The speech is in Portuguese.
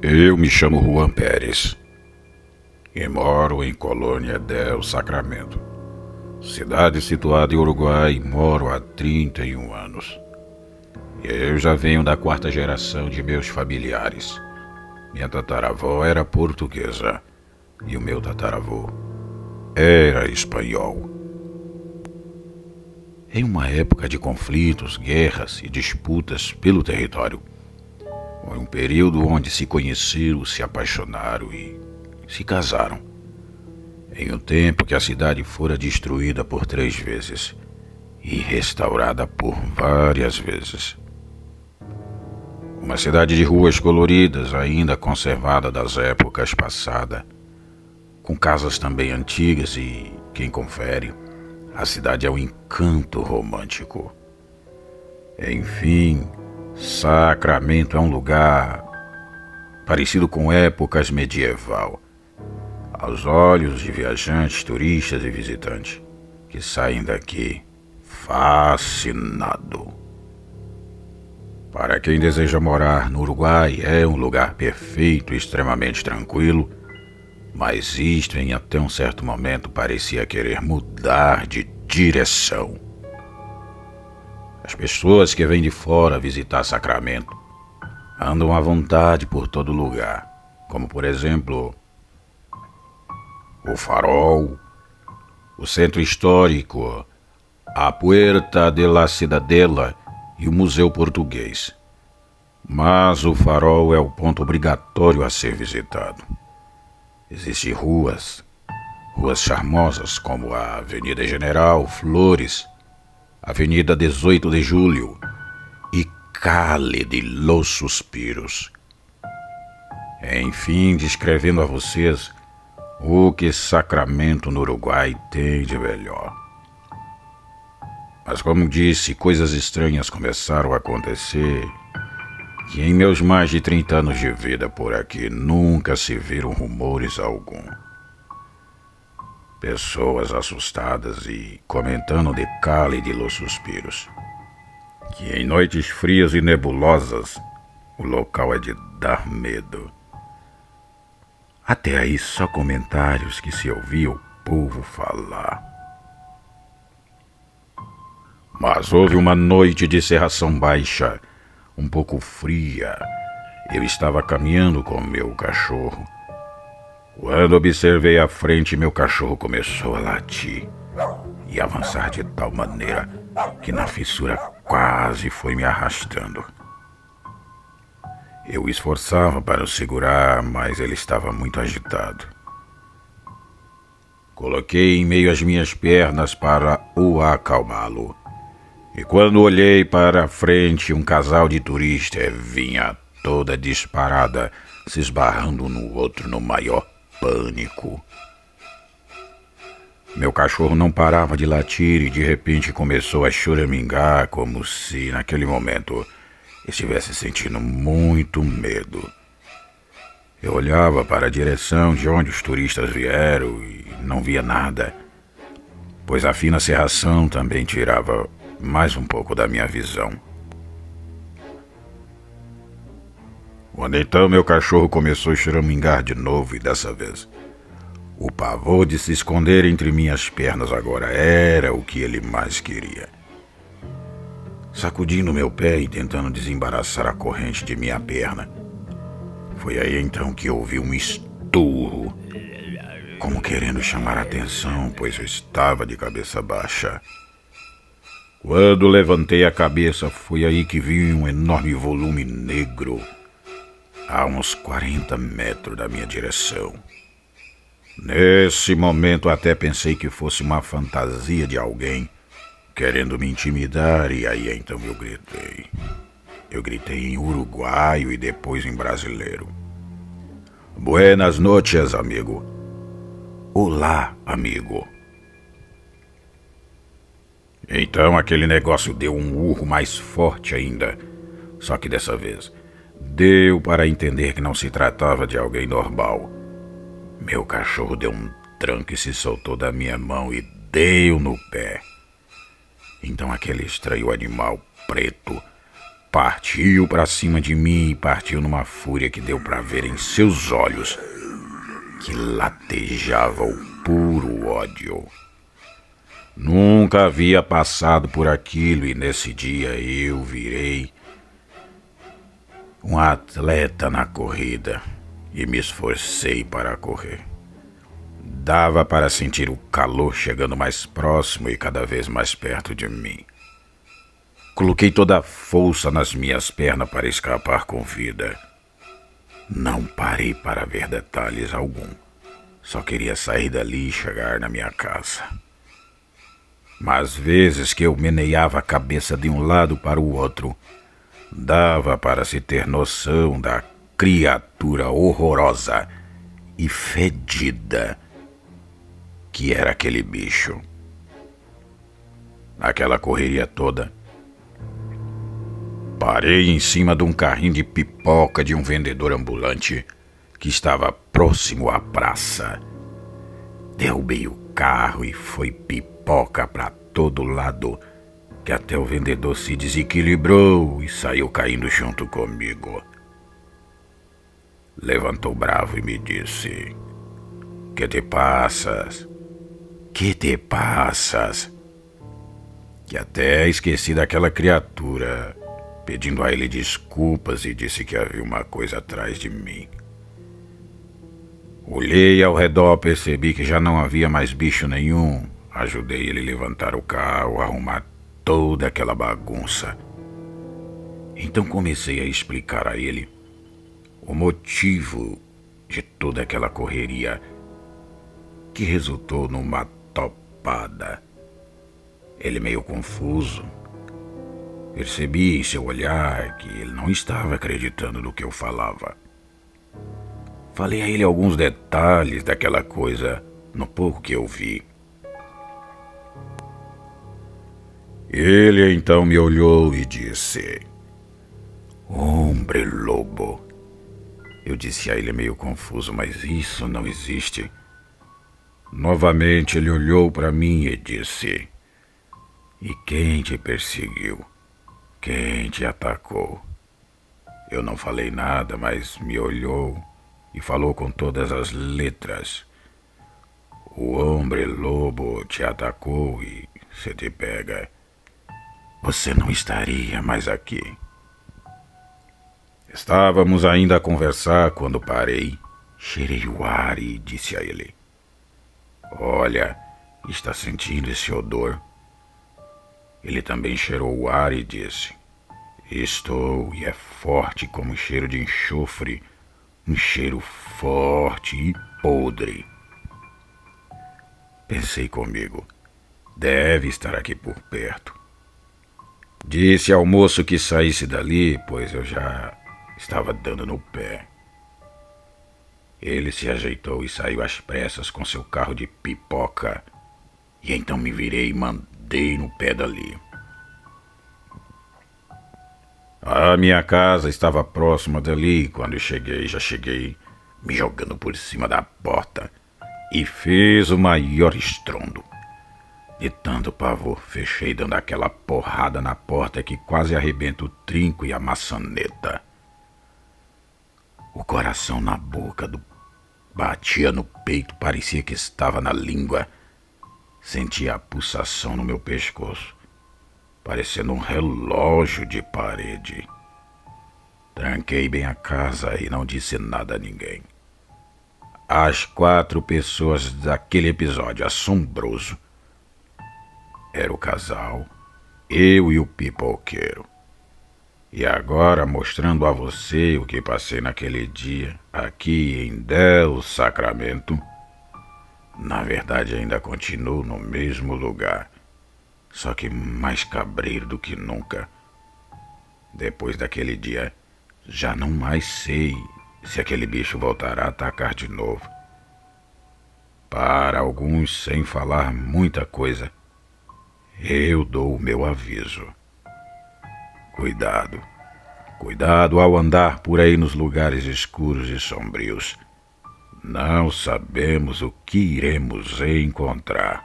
Eu me chamo Juan Pérez e moro em Colônia del Sacramento, cidade situada em Uruguai, e moro há 31 anos. Eu já venho da quarta geração de meus familiares. Minha tataravó era portuguesa e o meu tataravô era espanhol. Em uma época de conflitos, guerras e disputas pelo território, foi um período onde se conheceram, se apaixonaram e se casaram. Em um tempo que a cidade fora destruída por 3 vezes e restaurada por várias vezes. Uma cidade de ruas coloridas, ainda conservada das épocas passadas, com casas também antigas e, quem confere, a cidade é um encanto romântico. Enfim, Sacramento é um lugar parecido com épocas medieval, aos olhos de viajantes, turistas e visitantes que saem daqui fascinado. Para quem deseja morar no Uruguai, é um lugar perfeito e extremamente tranquilo, mas isto em até um certo momento parecia querer mudar de direção. As pessoas que vêm de fora visitar Sacramento andam à vontade por todo lugar, como por exemplo o Farol, o Centro Histórico, a Puerta de la Ciudadela e o Museu Português. Mas o Farol é o ponto obrigatório a ser visitado. Existem ruas charmosas como a Avenida General Flores, Avenida 18 de Julho e Calle de los Suspiros. Enfim, descrevendo a vocês o que Sacramento no Uruguai tem de melhor. Mas como disse, coisas estranhas começaram a acontecer que em meus mais de 30 anos de vida por aqui nunca se viram rumores algum. Pessoas assustadas e comentando de Calle de los Suspiros, que em noites frias e nebulosas o local é de dar medo. Até aí só comentários que se ouvia o povo falar. Mas houve uma noite de Serração Baixa, um pouco fria. Eu estava caminhando com meu cachorro. Quando observei à frente, meu cachorro começou a latir e avançar de tal maneira que na fissura quase foi me arrastando. Eu o esforçava para o segurar, mas ele estava muito agitado. Coloquei em meio às minhas pernas para o acalmá-lo. E quando olhei para a frente, um casal de turistas vinha toda disparada, se esbarrando um no outro no maior pânico. Meu cachorro não parava de latir e de repente começou a choramingar como se, naquele momento, estivesse sentindo muito medo. Eu olhava para a direção de onde os turistas vieram e não via nada, pois a fina cerração também tirava mais um pouco da minha visão. Quando então meu cachorro começou a choramingar de novo e dessa vez o pavor de se esconder entre minhas pernas agora era o que ele mais queria. Sacudindo meu pé e tentando desembaraçar a corrente de minha perna, foi aí então que ouvi um esturro, como querendo chamar a atenção, pois eu estava de cabeça baixa. Quando levantei a cabeça, foi aí que vi um enorme volume negro a uns 40 metros da minha direção. Nesse momento até pensei que fosse uma fantasia de alguém querendo me intimidar, e aí então eu gritei. Eu gritei em uruguaio e depois em brasileiro. Buenas noches, amigo. Olá, amigo. Então aquele negócio deu um urro mais forte ainda, só que dessa vez deu para entender que não se tratava de alguém normal. Meu cachorro deu um tranco e se soltou da minha mão e deu no pé. Então aquele estranho animal preto partiu para cima de mim e partiu numa fúria que deu para ver em seus olhos que latejava o puro ódio. Nunca havia passado por aquilo e nesse dia eu virei um atleta na corrida e me esforcei para correr. Dava para sentir o calor chegando mais próximo e cada vez mais perto de mim. Coloquei toda a força nas minhas pernas para escapar com vida. Não parei para ver detalhes algum. Só queria sair dali e chegar na minha casa. Mas vezes que eu meneava a cabeça de um lado para o outro, dava para se ter noção da criatura horrorosa e fedida que era aquele bicho. Naquela correria toda, parei em cima de um carrinho de pipoca de um vendedor ambulante que estava próximo à praça. Derrubei o carro e foi pipoca para todo lado, que até o vendedor se desequilibrou e saiu caindo junto comigo. Levantou bravo e me disse: "Que te passas? Que te passas?" Que até esqueci daquela criatura, pedindo a ele desculpas e disse que havia uma coisa atrás de mim. Olhei ao redor, percebi que já não havia mais bicho nenhum. Ajudei ele a levantar o carro, arrumar toda aquela bagunça. Então comecei a explicar a ele o motivo de toda aquela correria, que resultou numa topada. Ele meio confuso. Percebi em seu olhar que ele não estava acreditando no que eu falava. Falei a ele alguns detalhes daquela coisa no pouco que eu vi. Ele então me olhou e disse: "Hombre lobo." Eu disse a ele meio confuso: "Mas isso não existe." Novamente ele olhou para mim e disse: "E quem te perseguiu? Quem te atacou?" Eu não falei nada, mas me olhou e falou com todas as letras: "O homem lobo te atacou e se te pega, você não estaria mais aqui." Estávamos ainda a conversar quando parei, cheirei o ar e disse a ele: "Olha, está sentindo esse odor?" Ele também cheirou o ar e disse: "Estou, e é forte como cheiro de enxofre, um cheiro forte e podre." Pensei comigo: deve estar aqui por perto. Disse ao moço que saísse dali, pois eu já estava dando no pé. Ele se ajeitou e saiu às pressas com seu carro de pipoca, e então me virei e mandei no pé dali. A minha casa estava próxima dali. Quando já cheguei me jogando por cima da porta e fiz o maior estrondo. De tanto pavor, fechei dando aquela porrada na porta que quase arrebenta o trinco e a maçaneta. O coração na boca batia no peito, parecia que estava na língua. Sentia a pulsação no meu pescoço, parecendo um relógio de parede. Tranquei bem a casa e não disse nada a ninguém. As 4 pessoas daquele episódio assombroso era o casal, eu e o pipoqueiro. E agora, mostrando a você o que passei naquele dia, aqui em Del Sacramento, na verdade ainda continuo no mesmo lugar, só que mais cabreiro do que nunca. Depois daquele dia, já não mais sei se aquele bicho voltará a atacar de novo. Para alguns, sem falar muita coisa, eu dou o meu aviso. Cuidado, cuidado ao andar por aí nos lugares escuros e sombrios. Não sabemos o que iremos encontrar.